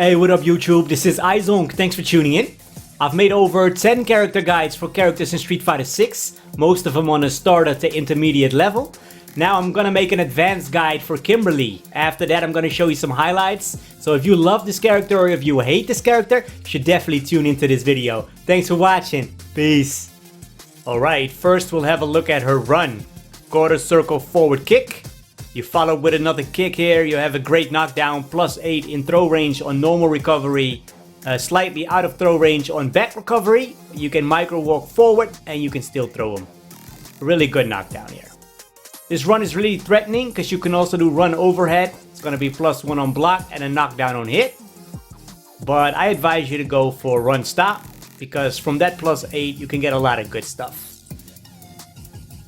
Hey, what up YouTube? This is iZonk, thanks for tuning in. I've made over 10 character guides for characters in Street Fighter 6, most of them on a starter to intermediate level. Now I'm gonna make an advanced guide for Kimberly. After that I'm gonna show you some highlights. So if you love this character or if you hate this character, you should definitely tune into this video. Thanks for watching. Peace. Alright, first we'll have a look at her run. Quarter circle forward kick. You follow with another kick here. You have a great knockdown, +8 in throw range on normal recovery, slightly out of throw range on back recovery. You can micro walk forward and you can still throw them. Really good knockdown here. This run is really threatening because you can also do run overhead. It's going to be +1 on block and a knockdown on hit. But I advise you to go for run stop because from that +8 you can get a lot of good stuff.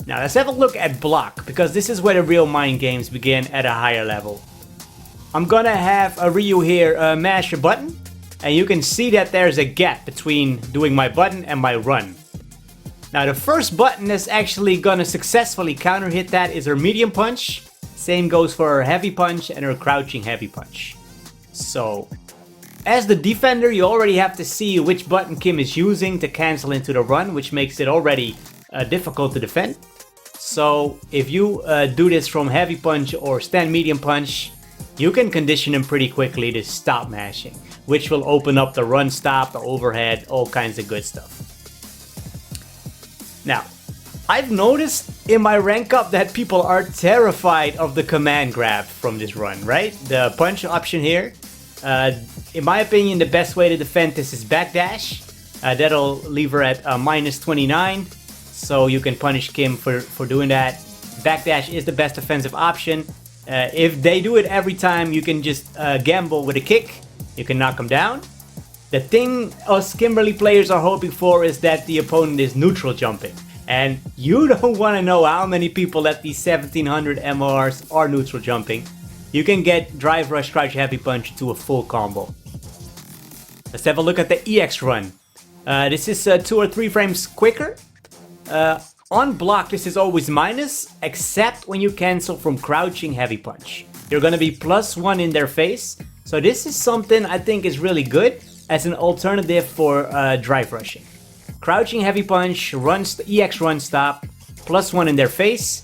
Now let's have a look at block, because this is where the real mind games begin at a higher level. I'm gonna have a Ryu here mash a button, and you can see that there's a gap between doing my button and my run. Now the first button that's actually gonna successfully counter hit that is her medium punch. Same goes for her heavy punch and her crouching heavy punch. So, as the defender you already have to see which button Kim is using to cancel into the run, which makes it already difficult to defend. So if you do this from heavy punch or stand medium punch, you can condition him pretty quickly to stop mashing, which will open up the run stop, the overhead, all kinds of good stuff. Now, I've noticed in my rank up that people are terrified of the command grab from this run, right? The punch option here. In my opinion, the best way to defend this is backdash. That'll leave her at -29. So you can punish Kim for doing that. Backdash is the best defensive option. If they do it every time, you can just gamble with a kick. You can knock them down. The thing us Kimberly players are hoping for is that the opponent is neutral jumping. And you don't want to know how many people at these 1700 MRs are neutral jumping. You can get drive rush crouch heavy punch to a full combo. Let's have a look at the EX run. This is 2 or 3 frames quicker. On block this is always minus, except when you cancel from crouching heavy punch. You're gonna be +1 in their face, so this is something I think is really good as an alternative for drive rushing. Crouching heavy punch, EX run stop, +1 in their face.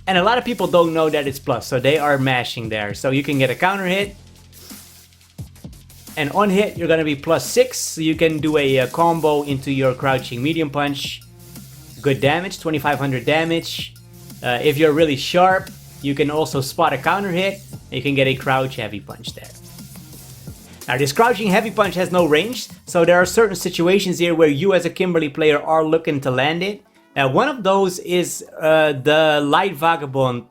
And a lot of people don't know that it's plus, so they are mashing there. So you can get a counter hit. And on hit you're gonna be +6, so you can do a combo into your crouching medium punch. Good damage, 2500 damage. If you're really sharp, you can also spot a counter hit. You can get a crouch heavy punch there. Now this crouching heavy punch has no range, so there are certain situations here where you as a Kimberly player are looking to land it. Now one of those is the light vagabond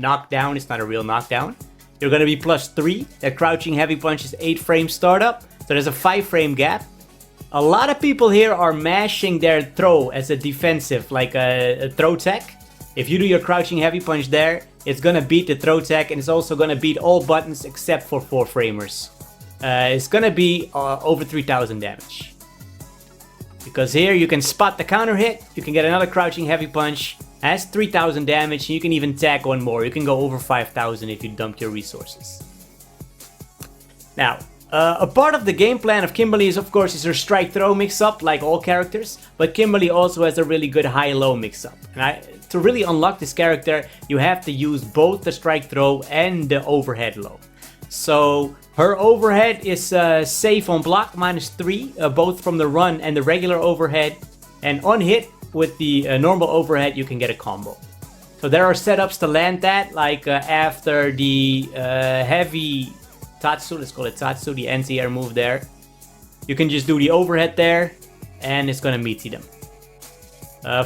knockdown. It's not a real knockdown. You're gonna be +3. That crouching heavy punch is 8 frame startup, so there's a 5 frame gap. A lot of people here are mashing their throw as a defensive, like a throw tech. If you do your crouching heavy punch there, it's gonna beat the throw tech, and it's also gonna beat all buttons except for 4 framers. It's gonna be over 3000 damage. Because here you can spot the counter hit, you can get another crouching heavy punch, has 3000 damage, and you can even tag one more. You can go over 5000 if you dump your resources. Now, a part of the game plan of Kimberly is, of course, her strike throw mix-up, like all characters, but Kimberly also has a really good high-low mix-up. And to really unlock this character, you have to use both the strike throw and the overhead low. So her overhead is safe on block, -3, both from the run and the regular overhead, and on hit with the normal overhead you can get a combo. So there are setups to land that, like after the heavy Tatsu, let's call it Tatsu, the anti-air move there. You can just do the overhead there, and it's gonna meaty them.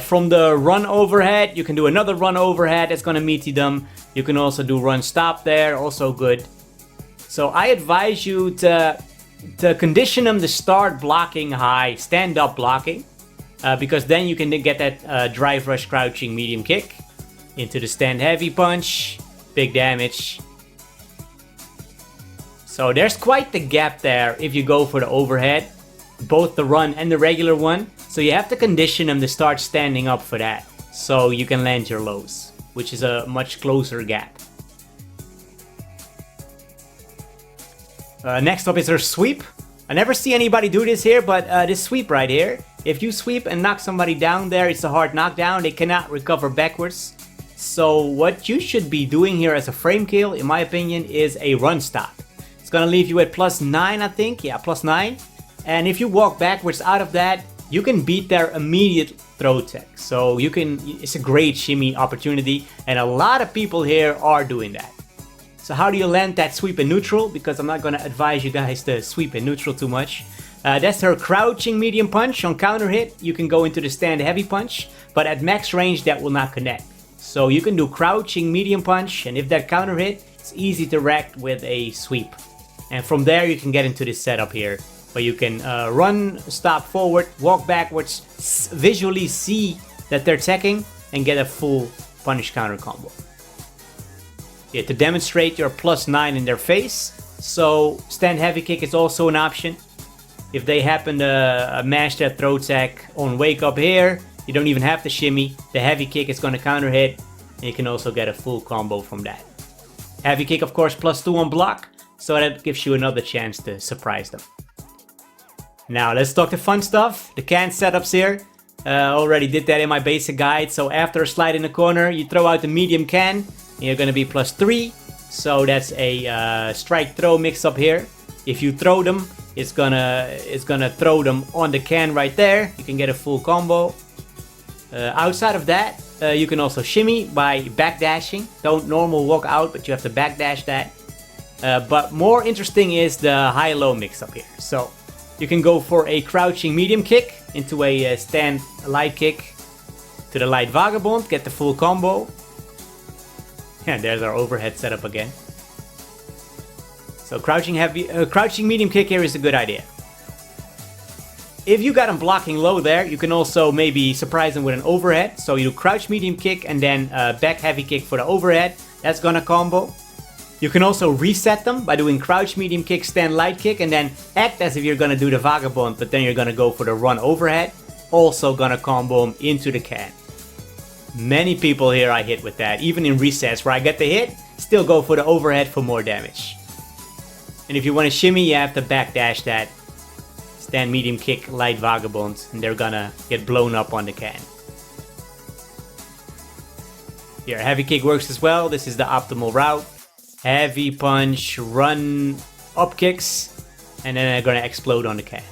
From the run overhead, you can do another run overhead, that's gonna meaty them. You can also do run stop there, also good. So I advise you to condition them to start blocking high, stand up blocking, because then you can get that drive rush crouching medium kick into the stand heavy punch, big damage. So there's quite the gap there if you go for the overhead, both the run and the regular one. So you have to condition them to start standing up for that, so you can land your lows, which is a much closer gap. Next up is her sweep. I never see anybody do this here, but this sweep right here. If you sweep and knock somebody down there, it's a hard knockdown. They cannot recover backwards. So what you should be doing here as a frame kill, in my opinion, is a run stop. It's gonna leave you at +9, I think. Yeah, +9. And if you walk backwards out of that, you can beat their immediate throw tech. So you can, it's a great shimmy opportunity, and a lot of people here are doing that. So how do you land that sweep in neutral? Because I'm not gonna advise you guys to sweep in neutral too much. That's her crouching medium punch. On counter hit, you can go into the stand heavy punch, but at max range that will not connect. So you can do crouching medium punch, and if that counter hit, it's easy to react with a sweep. And from there you can get into this setup here, where you can run, stop forward, walk backwards, visually see that they're attacking, and get a full punish counter combo. Yeah, to demonstrate your +9 in their face, so stand heavy kick is also an option. If they happen to mash their throw tech on wake up here, you don't even have to shimmy. The heavy kick is going to counter hit, and you can also get a full combo from that. Heavy kick, of course, +2 on block, so that gives you another chance to surprise them. Now let's talk the fun stuff, the can setups here. Already did that in my basic guide. So after a slide in the corner, you throw out the medium can, and you're going to be +3. So that's a strike throw mix up here. If you throw them, it's gonna throw them on the can right there. You can get a full combo. Outside of that, you can also shimmy by backdashing. Don't normal walk out, but you have to backdash that. But more interesting is the high-low mix up here. So you can go for a crouching medium kick into a stand light kick to the light vagabond, get the full combo. And there's our overhead setup again. So crouching medium kick here is a good idea. If you got him blocking low there, you can also maybe surprise him with an overhead. So you do crouch medium kick and then back heavy kick for the overhead. That's gonna combo. You can also reset them by doing crouch medium kick, stand light kick, and then act as if you're gonna do the vagabond, but then you're gonna go for the run overhead. Also gonna combo him into the can. Many people here I hit with that, even in resets where I get the hit, still go for the overhead for more damage. And if you want to shimmy, you have to backdash that stand medium kick light vagabond, and they're gonna get blown up on the can. Here, heavy kick works as well. This is the optimal route. Heavy punch, run up kicks, and then they're gonna explode on the can.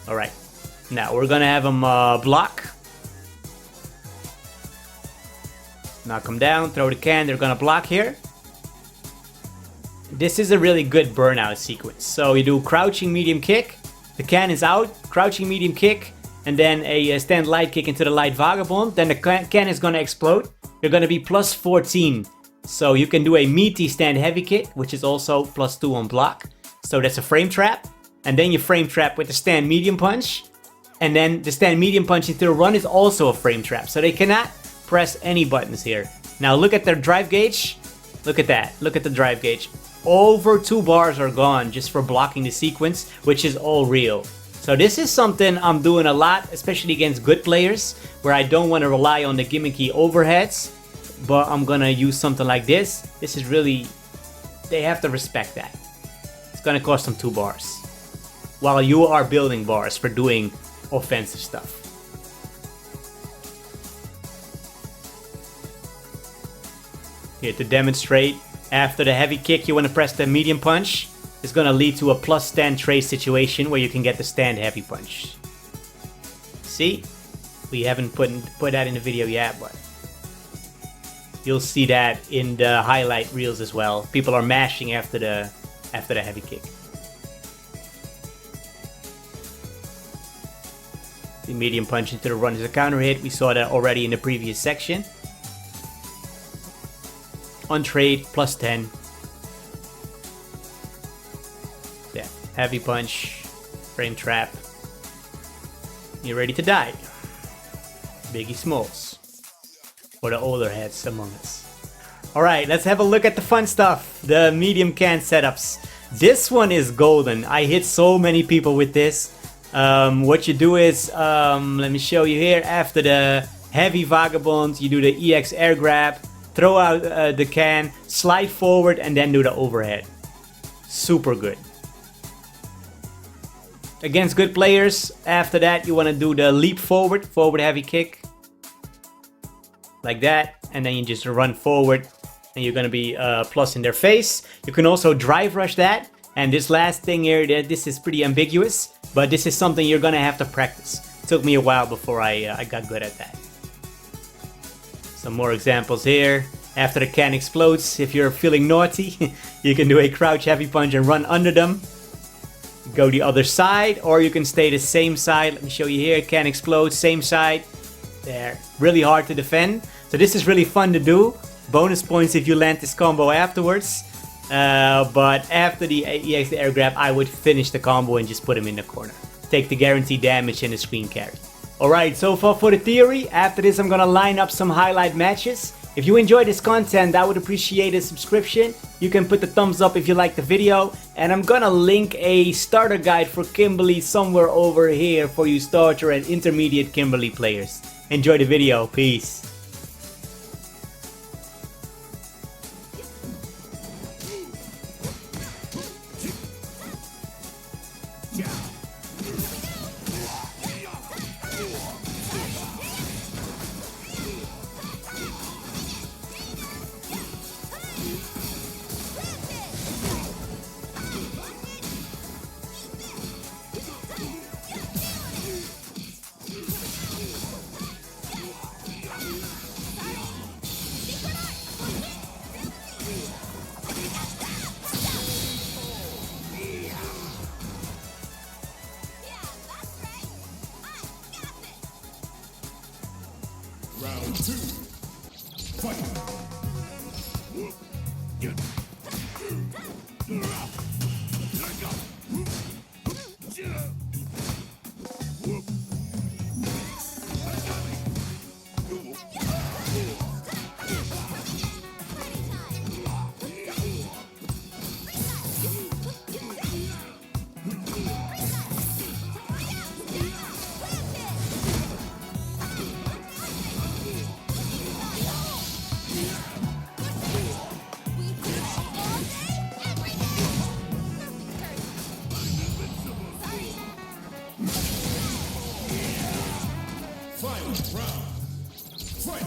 Alright, now we're gonna have them block. Knock them down, throw the can, they're gonna block here. This is a really good burnout sequence. So you do crouching medium kick, the can is out, crouching medium kick, and then a stand light kick into the light vagabond. Then the can is gonna explode. You're gonna be +14. So you can do a meaty stand heavy kick, which is also +2 on block. So that's a frame trap. And then you frame trap with the stand medium punch. And then the stand medium punch into the run is also a frame trap. So they cannot press any buttons here. Now look at their drive gauge. Look at that. Look at the drive gauge. Over 2 bars are gone just for blocking the sequence, which is all real. So this is something I'm doing a lot, especially against good players, where I don't want to rely on the gimmicky overheads, but I'm gonna use something like this. This is really, they have to respect that. It's gonna cost them 2 bars, while you are building bars for doing offensive stuff. Here to demonstrate, after the heavy kick you want to press the medium punch. It's gonna lead to a plus stand trace situation where you can get the stand heavy punch. See? We haven't put that in the video yet, but you'll see that in the highlight reels as well. People are mashing after the heavy kick. The medium punch into the run is a counter hit. We saw that already in the previous section. On trade, +10. Yeah, heavy punch, frame trap. You're ready to die. Biggie Smalls. For the older heads among us. Alright, let's have a look at the fun stuff. The medium can setups. This one is golden. I hit so many people with this. What you do is, let me show you here. After the heavy vagabond, you do the EX air grab. Throw out the can, slide forward, and then do the overhead. Super good. Against good players, after that you want to do the leap forward, forward heavy kick. Like that, and then you just run forward and you're going to be plus in their face. You can also drive rush that. And this last thing here, this is pretty ambiguous, but this is something you're going to have to practice. It took me a while before I got good at that. Some more examples here. After the can explodes, if you're feeling naughty, you can do a crouch heavy punch and run under them. Go the other side, or you can stay the same side. Let me show you here. Can explode, same side. There. Really hard to defend. So this is really fun to do. Bonus points if you land this combo afterwards. But after the EX air grab, I would finish the combo and just put him in the corner. Take the guaranteed damage and the screen carry. Alright, so far for the theory. After this, I'm gonna line up some highlight matches. If you enjoyed this content, I would appreciate a subscription. You can put the thumbs up if you like the video. And I'm gonna link a starter guide for Kimberly somewhere over here for you starter and intermediate Kimberly players. Enjoy the video. Peace. Round 2. Fight. Final round. Fight!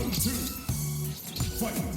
Round two. Fight.